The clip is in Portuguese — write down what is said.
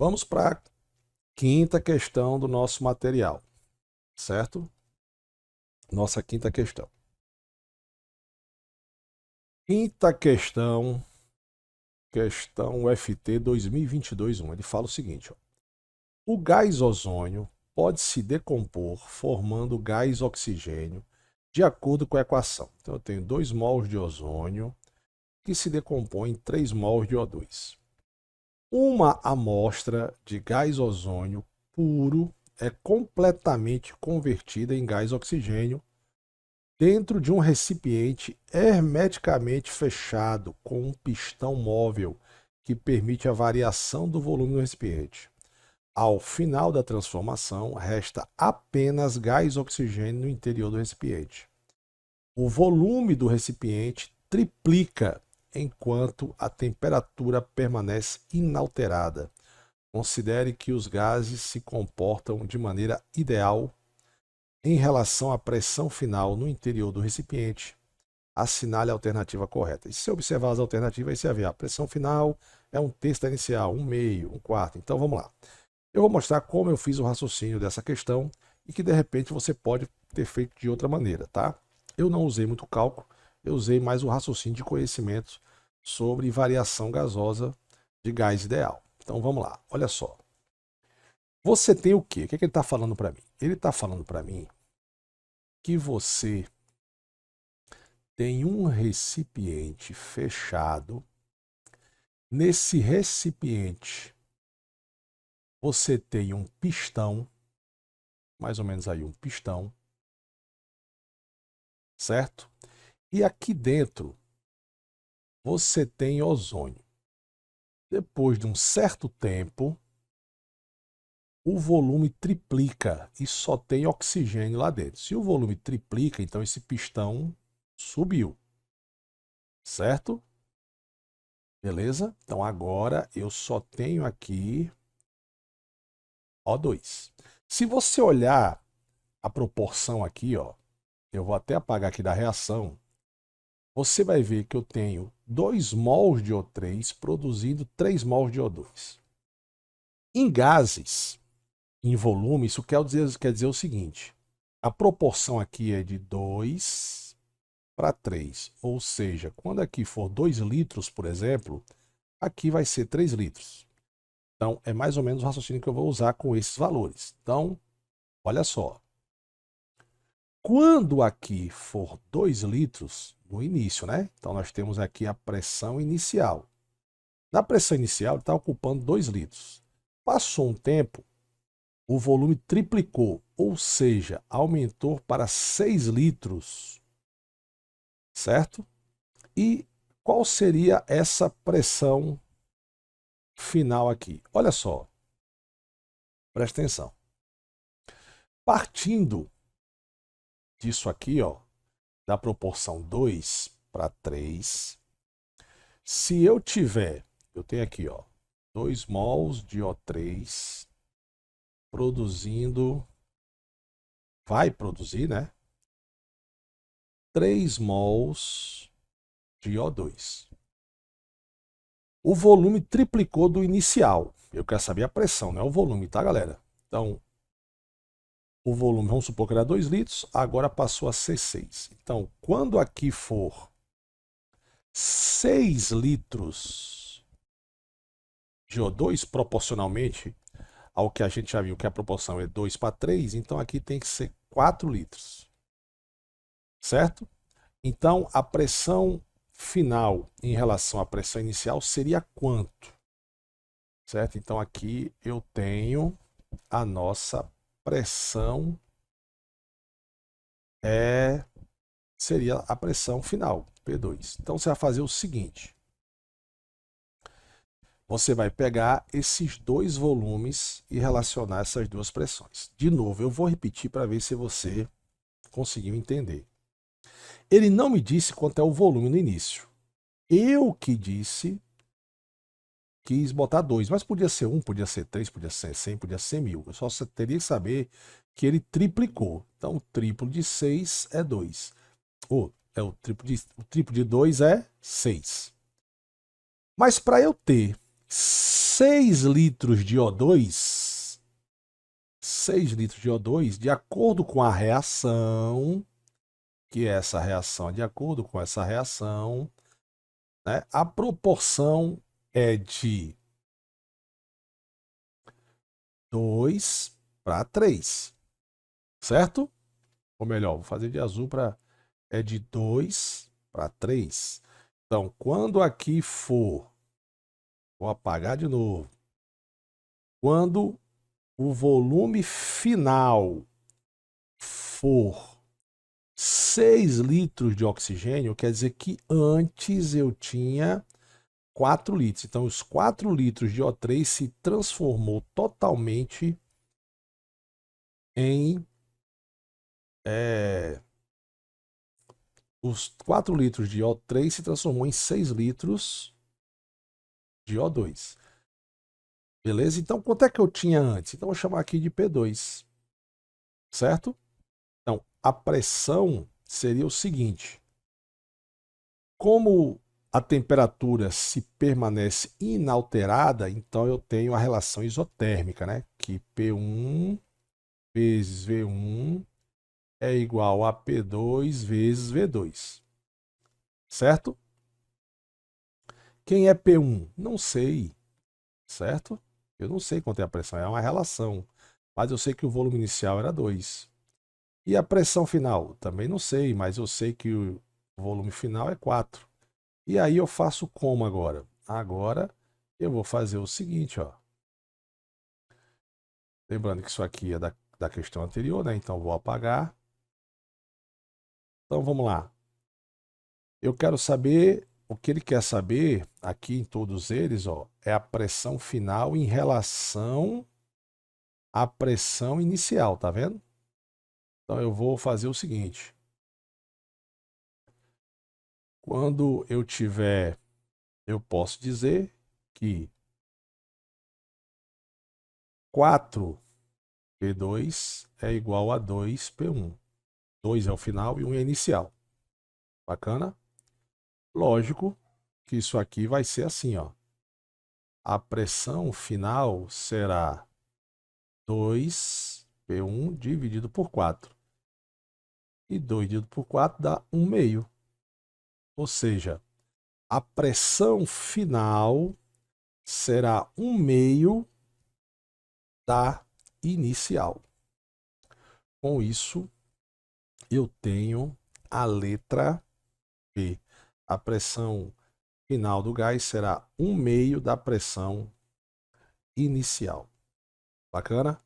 Vamos para a quinta questão do nosso material, certo? Nossa quinta questão. Quinta questão, questão UFT 2022-1. Ele fala o seguinte, ó. O gás ozônio pode se decompor formando gás oxigênio de acordo com a equação. Então eu tenho 2 mols de ozônio que se decompõe em 3 mols de O2. Uma amostra de gás ozônio puro é completamente convertida em gás oxigênio dentro de um recipiente hermeticamente fechado com um pistão móvel que permite a variação do volume do recipiente. Ao final da transformação, resta apenas gás oxigênio no interior do recipiente. O volume do recipiente triplica enquanto a temperatura permanece inalterada. Considere que os gases se comportam de maneira ideal em relação à pressão final no interior do recipiente. Assinale a alternativa correta. E se você observar as alternativas, aí você vai ver a pressão final é 1/3 da inicial, 1/2, 1/4. Então vamos lá. Eu vou mostrar como eu fiz o raciocínio dessa questão e que de repente você pode ter feito de outra maneira, tá? Eu não usei muito cálculo, eu usei mais o raciocínio de conhecimentos sobre variação gasosa de gás ideal. Então vamos lá, olha só. Você tem o quê? O que é que ele está falando para mim? Ele está falando para mim que você tem um recipiente fechado. Nesse recipiente, você tem um pistão, mais ou menos aí um pistão, certo? E aqui dentro, você tem ozônio. Depois de um certo tempo, o volume triplica e só tem oxigênio lá dentro. Se o volume triplica, então esse pistão subiu, certo? Beleza? Então agora eu só tenho aqui O2. Se você olhar a proporção aqui, ó, eu vou até apagar aqui da reação, você vai ver que eu tenho 2 mols de O3 produzindo 3 mols de O2. Em gases, em volume, isso quer dizer o seguinte, a proporção aqui é de 2 para 3, ou seja, quando aqui for 2 litros, por exemplo, aqui vai ser 3 litros. Então, é mais ou menos o raciocínio que eu vou usar com esses valores. Então, olha só. Quando aqui for 2 litros, no início, né? Então, nós temos aqui a pressão inicial. Na pressão inicial, ele está ocupando 2 litros. Passou um tempo, o volume triplicou, ou seja, aumentou para 6 litros, certo? E qual seria essa pressão final aqui? Olha só, presta atenção. Partindo disso aqui, ó, da proporção 2 para 3, se eu tiver, eu tenho aqui, ó, 2 mols de O3 produzindo, vai produzir, né? 3 mols de O2. O volume triplicou do inicial. Eu quero saber a pressão, não é o volume, tá, galera? Então, o volume, vamos supor que era 2 litros, agora passou a ser 6. Então, quando aqui for 6 litros de O2, proporcionalmente ao que a gente já viu que a proporção é 2 para 3, então aqui tem que ser 4 litros. Certo? Então, a pressão final em relação à pressão inicial seria quanto? Certo? Então, aqui eu tenho a nossa pressão, seria a pressão final, P2. Então, você vai fazer o seguinte. Você vai pegar esses dois volumes e relacionar essas duas pressões. De novo, eu vou repetir para ver se você conseguiu entender. Ele não me disse quanto é o volume no início. Eu que disse, quis botar 2, mas podia ser 1, podia ser 3, podia ser 100, podia ser 1000. Eu só teria que saber que ele triplicou. Então, o triplo de 6 é 2. Ou o triplo de 2 é 6. Mas para eu ter 6 litros de O2, 6 litros de O2, de acordo com a reação, que é essa reação, de acordo com essa reação, né, a proporção é de 2 para 3, certo? Ou melhor, vou fazer de azul para... É de 2 para 3. Então, quando aqui for... Vou apagar de novo. Quando o volume final for 6 litros de oxigênio, quer dizer que antes eu tinha 4 litros. Então, os 4 litros de O3 se transformou totalmente em... os 4 litros de O3 se transformou em 6 litros de O2. Beleza? Então, quanto é que eu tinha antes? Então, vou chamar aqui de P2, certo? Então, a pressão seria o seguinte: como a temperatura se permanece inalterada, então eu tenho a relação isotérmica, né? Que P1 vezes V1 é igual a P2 vezes V2, certo? Quem é P1? Não sei, certo? Eu não sei quanto é a pressão, é uma relação. Mas eu sei que o volume inicial era 2. E a pressão final? Também não sei, mas eu sei que o volume final é 4. E aí eu faço como agora? Agora eu vou fazer o seguinte, ó. Lembrando que isso aqui é da questão anterior, né? Então vou apagar. Então vamos lá. Eu quero saber, o que ele quer saber aqui em todos eles, ó, é a pressão final em relação à pressão inicial, tá vendo? Então eu vou fazer o seguinte. Quando eu tiver, eu posso dizer que 4P2 é igual a 2P1. 2 é o final e 1 é inicial. Bacana? Lógico que isso aqui vai ser assim, ó. A pressão final será 2P1 dividido por 4. E 2 dividido por 4 dá 1 meio. Ou seja, a pressão final será 1 meio da inicial. Com isso, eu tenho a letra B. A pressão final do gás será 1 meio da pressão inicial. Bacana?